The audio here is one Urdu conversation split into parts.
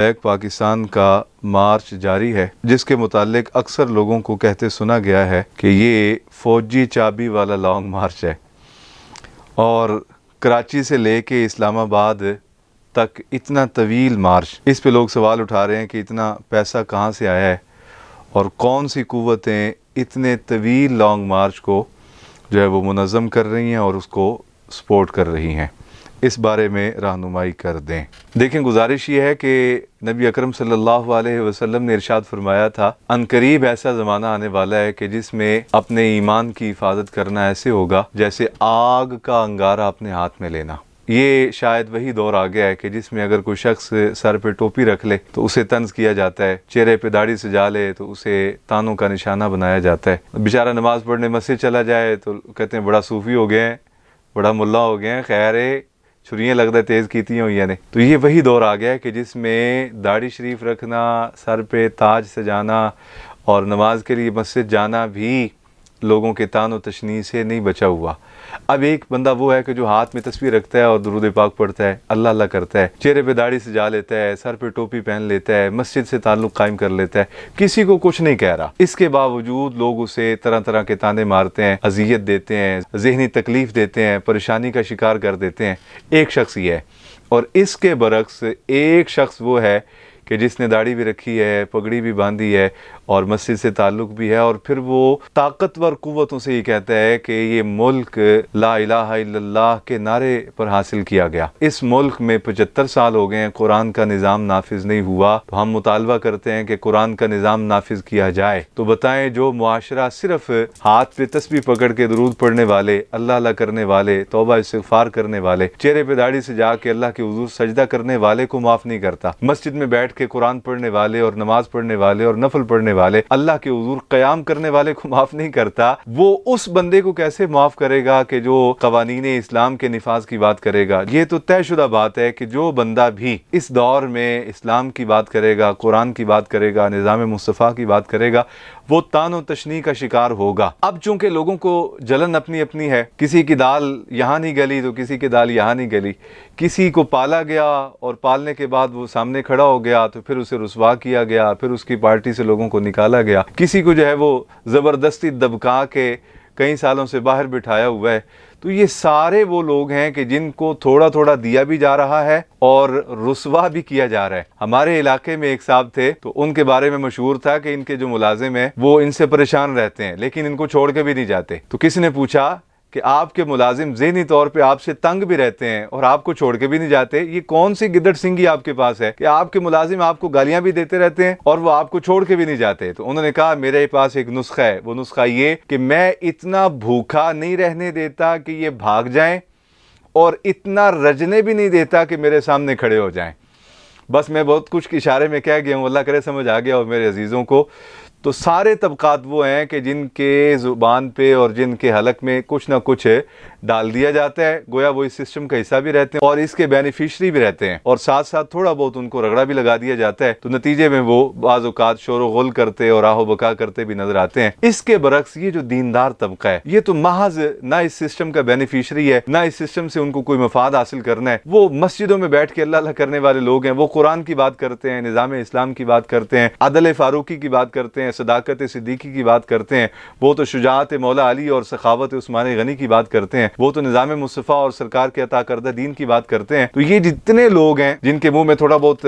ایک پاکستان کا مارچ جاری ہے جس کے متعلق اکثر لوگوں کو کہتے سنا گیا ہے کہ یہ فوجی چابی والا لانگ مارچ ہے، اور کراچی سے لے کے اسلام آباد تک اتنا طویل مارچ، اس پہ لوگ سوال اٹھا رہے ہیں کہ اتنا پیسہ کہاں سے آیا ہے اور کون سی قوتیں اتنے طویل لانگ مارچ کو جو ہے وہ منظم کر رہی ہیں اور اس کو سپورٹ کر رہی ہیں۔ اس بارے میں رہنمائی کر دیں۔ دیکھیں، گزارش یہ ہے کہ نبی اکرم صلی اللہ علیہ وسلم نے ارشاد فرمایا تھا، عنقریب ایسا زمانہ آنے والا ہے کہ جس میں اپنے ایمان کی حفاظت کرنا ایسے ہوگا جیسے آگ کا انگارہ اپنے ہاتھ میں لینا۔ یہ شاید وہی دور آ گیا ہے کہ جس میں اگر کوئی شخص سر پہ ٹوپی رکھ لے تو اسے طنز کیا جاتا ہے، چہرے پہ داڑھی سجا لے تو اسے تانوں کا نشانہ بنایا جاتا ہے، بیچارہ نماز پڑھنے مسجد چلا جائے تو کہتے ہیں بڑا صوفی ہو گئے ہیں، بڑا ملا ہو گئے ہیں، خیر ہے چھریاں لگتا ہے تیز کیتی ہوئی نے۔ تو یہ وہی دور آ گیا ہے کہ جس میں داڑھی شریف رکھنا، سر پہ تاج سجانا اور نماز کے لیے مسجد جانا بھی لوگوں کے طعن و تشنیع سے نہیں بچا ہوا۔ اب ایک بندہ وہ ہے کہ جو ہاتھ میں تسبیح رکھتا ہے اور درود پاک پڑھتا ہے، اللہ اللہ کرتا ہے، چہرے پہ داڑھی سجا لیتا ہے، سر پہ ٹوپی پہن لیتا ہے، مسجد سے تعلق قائم کر لیتا ہے، کسی کو کچھ نہیں کہہ رہا۔ اس کے باوجود لوگ اسے طرح طرح کے طعنے مارتے ہیں، اذیت دیتے ہیں، ذہنی تکلیف دیتے ہیں، پریشانی کا شکار کر دیتے ہیں۔ ایک شخص یہ ہے، اور اس کے برعکس ایک شخص وہ ہے کہ جس نے داڑھی بھی رکھی ہے، پگڑی بھی باندھی ہے اور مسجد سے تعلق بھی ہے، اور پھر وہ طاقتور قوتوں سے یہ کہتا ہے کہ یہ ملک لا الہ الا اللہ کے نعرے پر حاصل کیا گیا۔ اس ملک میں 75 سال ہو گئے ہیں قرآن کا نظام نافذ نہیں ہوا، تو ہم مطالبہ کرتے ہیں کہ قرآن کا نظام نافذ کیا جائے۔ تو بتائیں، جو معاشرہ صرف ہاتھ پہ تسبیح پکڑ کے درود پڑھنے والے، اللہ اللہ کرنے والے، توبہ استغفار کرنے والے، چہرے پہ داڑھی سے جا کے اللہ کے حضور سجدہ کرنے والے کو معاف نہیں کرتا، مسجد میں بیٹھ کے قرآن پڑھنے والے اور نماز پڑھنے والے اور نفل پڑھنے والے، اللہ کے حضور قیام کرنے والے کو معاف نہیں کرتا، وہ اس بندے کو کیسے معاف کرے گا کہ جو قوانین اسلام کے نفاذ کی بات کرے گا؟ یہ تو طے شدہ بات ہے کہ جو بندہ بھی اس دور میں اسلام کی بات کرے گا، قرآن کی بات کرے گا، نظام مصطفیٰ کی بات کرے گا، وہ طعن و تشنیع کا شکار ہوگا۔ اب چونکہ لوگوں کو جلن اپنی اپنی ہے، کسی کی دال یہاں نہیں گلی تو کسی کی دال یہاں نہیں گلی، کسی کو پالا گیا اور پالنے کے بعد وہ سامنے کھڑا ہو گیا تو پھر اسے رسوا کیا گیا، پھر اس کی پارٹی سے لوگوں کو نکالا گیا، کسی کو جو ہے وہ زبردستی دبکا کے کئی سالوں سے باہر بٹھایا ہوا ہے۔ تو یہ سارے وہ لوگ ہیں کہ جن کو تھوڑا تھوڑا دیا بھی جا رہا ہے اور رسوا بھی کیا جا رہا ہے۔ ہمارے علاقے میں ایک صاحب تھے تو ان کے بارے میں مشہور تھا کہ ان کے جو ملازم ہیں وہ ان سے پریشان رہتے ہیں لیکن ان کو چھوڑ کے بھی نہیں جاتے۔ تو کسی نے پوچھا کہ آپ کے ملازم ذہنی طور پہ آپ سے تنگ بھی رہتے ہیں اور آپ کو چھوڑ کے بھی نہیں جاتے، یہ کون سی گدڑ سنگھی آپ کے پاس ہے کہ آپ کے ملازم آپ کو گالیاں بھی دیتے رہتے ہیں اور وہ آپ کو چھوڑ کے بھی نہیں جاتے؟ تو انہوں نے کہا میرے پاس ایک نسخہ ہے، وہ نسخہ یہ کہ میں اتنا بھوکا نہیں رہنے دیتا کہ یہ بھاگ جائیں اور اتنا رجنے بھی نہیں دیتا کہ میرے سامنے کھڑے ہو جائیں۔ بس میں بہت کچھ اشارے میں کہہ گیا ہوں، اللہ کرے سمجھ آ گیا اور میرے عزیزوں کو۔ تو سارے طبقات وہ ہیں کہ جن کے زبان پہ اور جن کے حلق میں کچھ نہ کچھ ڈال دیا جاتا ہے، گویا وہ اس سسٹم کا حصہ بھی رہتے ہیں اور اس کے بینیفیشری بھی رہتے ہیں، اور ساتھ ساتھ تھوڑا بہت ان کو رگڑا بھی لگا دیا جاتا ہے، تو نتیجے میں وہ بعض اوقات شور و غل کرتے اور آہ و بکا کرتے بھی نظر آتے ہیں۔ اس کے برعکس یہ جو دیندار طبقہ ہے، یہ تو محض نہ اس سسٹم کا بینیفیشری ہے، نہ اس سسٹم سے ان کو کوئی مفاد حاصل کرنا ہے، وہ مسجدوں میں بیٹھ کے اللہ اللہ کرنے والے لوگ ہیں، وہ قرآن کی بات کرتے ہیں، نظام اسلام کی بات کرتے ہیں، عدل فاروقی کی بات کرتے ہیں، صداقت صدیقی کی بات کرتے ہیں، وہ تو شجاعت مولا علی اور سخاوت عثمان غنی کی بات کرتے ہیں، وہ تو نظام مصطفیٰ اور سرکار کے عطا کردہ دین کی بات کرتے ہیں۔ تو یہ جتنے لوگ ہیں جن کے منہ میں تھوڑا بہت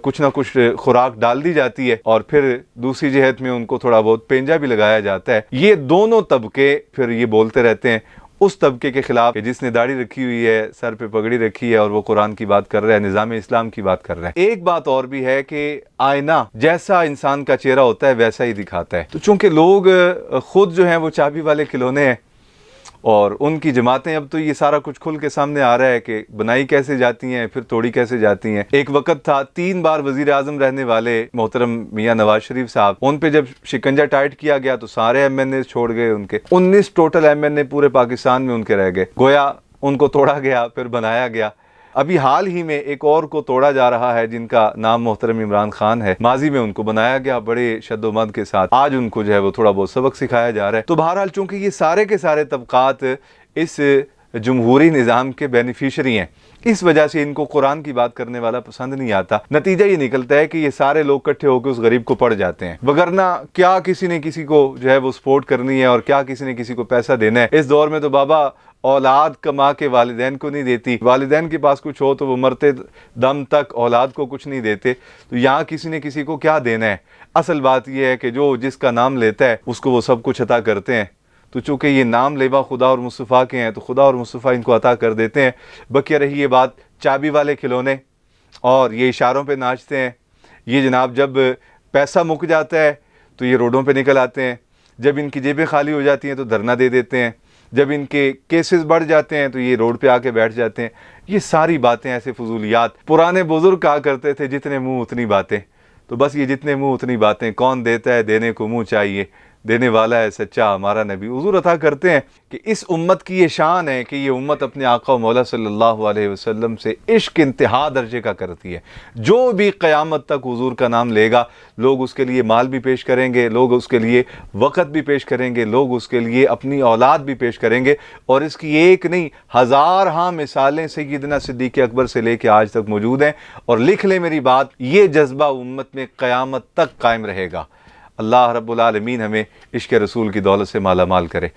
کچھ نہ کچھ خوراک ڈال دی جاتی ہے اور پھر دوسری جہت میں ان کو تھوڑا بہت پینجا بھی لگایا جاتا ہے، یہ دونوں طبقے پھر یہ بولتے رہتے ہیں اس طبقے کے خلاف کہ جس نے داڑھی رکھی ہوئی ہے، سر پہ پگڑی رکھی ہے اور وہ قرآن کی بات کر رہا ہے، نظام اسلام کی بات کر رہا ہے۔ ایک بات اور بھی ہے کہ آئینہ جیسا انسان کا چہرہ ہوتا ہے ویسا ہی دکھاتا ہے۔ تو چونکہ لوگ خود جو ہیں وہ چابی والے کھلونے ہیں اور ان کی جماعتیں، اب تو یہ سارا کچھ کھل کے سامنے آ رہا ہے کہ بنائی کیسے جاتی ہیں پھر توڑی کیسے جاتی ہیں۔ ایک وقت تھا 3 بار وزیر اعظم رہنے والے محترم میاں نواز شریف صاحب، ان پہ جب شکنجہ ٹائٹ کیا گیا تو سارے ایم این اے چھوڑ گئے، ان کے 19 ٹوٹل ایم این اے پورے پاکستان میں ان کے رہ گئے، گویا ان کو توڑا گیا پھر بنایا گیا۔ ابھی حال ہی میں ایک اور کو توڑا جا رہا ہے جن کا نام محترم عمران خان ہے، ماضی میں ان کو بنایا گیا بڑے شد و مد کے ساتھ، آج ان کو جو ہے وہ تھوڑا بہت سبق سکھایا جا رہا ہے۔ تو بہرحال چونکہ یہ سارے کے سارے طبقات اس جمہوری نظام کے بینیفیشری ہیں اس وجہ سے ان کو قرآن کی بات کرنے والا پسند نہیں آتا۔ نتیجہ یہ نکلتا ہے کہ یہ سارے لوگ اکٹھے ہو کے اس غریب کو پڑ جاتے ہیں، وگرنہ کیا کسی نے کسی کو جو ہے وہ سپورٹ کرنی ہے اور کیا کسی نے کسی کو پیسہ دینا ہے۔ اس دور میں تو بابا اولاد کما کے والدین کو نہیں دیتی، والدین کے پاس کچھ ہو تو وہ مرتے دم تک اولاد کو کچھ نہیں دیتے، تو یہاں کسی نے کسی کو کیا دینا ہے۔ اصل بات یہ ہے کہ جو جس کا نام لیتا ہے اس کو وہ سب کچھ عطا کرتے ہیں، تو چونکہ یہ نام لیوا خدا اور مصطفیٰ کے ہیں تو خدا اور مصطفیٰ ان کو عطا کر دیتے ہیں۔ بقیہ رہی یہ بات چابی والے کھلونے اور یہ اشاروں پہ ناچتے ہیں، یہ جناب جب پیسہ مک جاتا ہے تو یہ روڈوں پہ نکل آتے ہیں، جب ان کی جیبیں خالی ہو جاتی ہیں تو دھرنا دے دیتے ہیں، جب ان کے کیسز بڑھ جاتے ہیں تو یہ روڈ پہ آ کے بیٹھ جاتے ہیں۔ یہ ساری باتیں ایسے فضولیات، پرانے بزرگ کہا کرتے تھے جتنے منہ اتنی باتیں، تو بس یہ جتنے منہ اتنی باتیں، کون دیتا ہے دینے کو منہ چاہیے، دینے والا ہے سچا ہمارا نبی۔ حضور عطا کرتے ہیں کہ اس امت کی یہ شان ہے کہ یہ امت اپنے آقا و مولا صلی اللہ علیہ وسلم سے عشق انتہا درجے کا کرتی ہے۔ جو بھی قیامت تک حضور کا نام لے گا، لوگ اس کے لیے مال بھی پیش کریں گے، لوگ اس کے لیے وقت بھی پیش کریں گے، لوگ اس کے لیے اپنی اولاد بھی پیش کریں گے، اور اس کی ایک نہیں ہزارہا مثالیں سیدنا صدیق اکبر سے لے کے آج تک موجود ہیں۔ اور لکھ لیں میری بات، یہ جذبہ امت میں قیامت تک قائم رہے گا۔ اللہ رب العالمین ہمیں عشق رسول کی دولت سے مالا مال کرے۔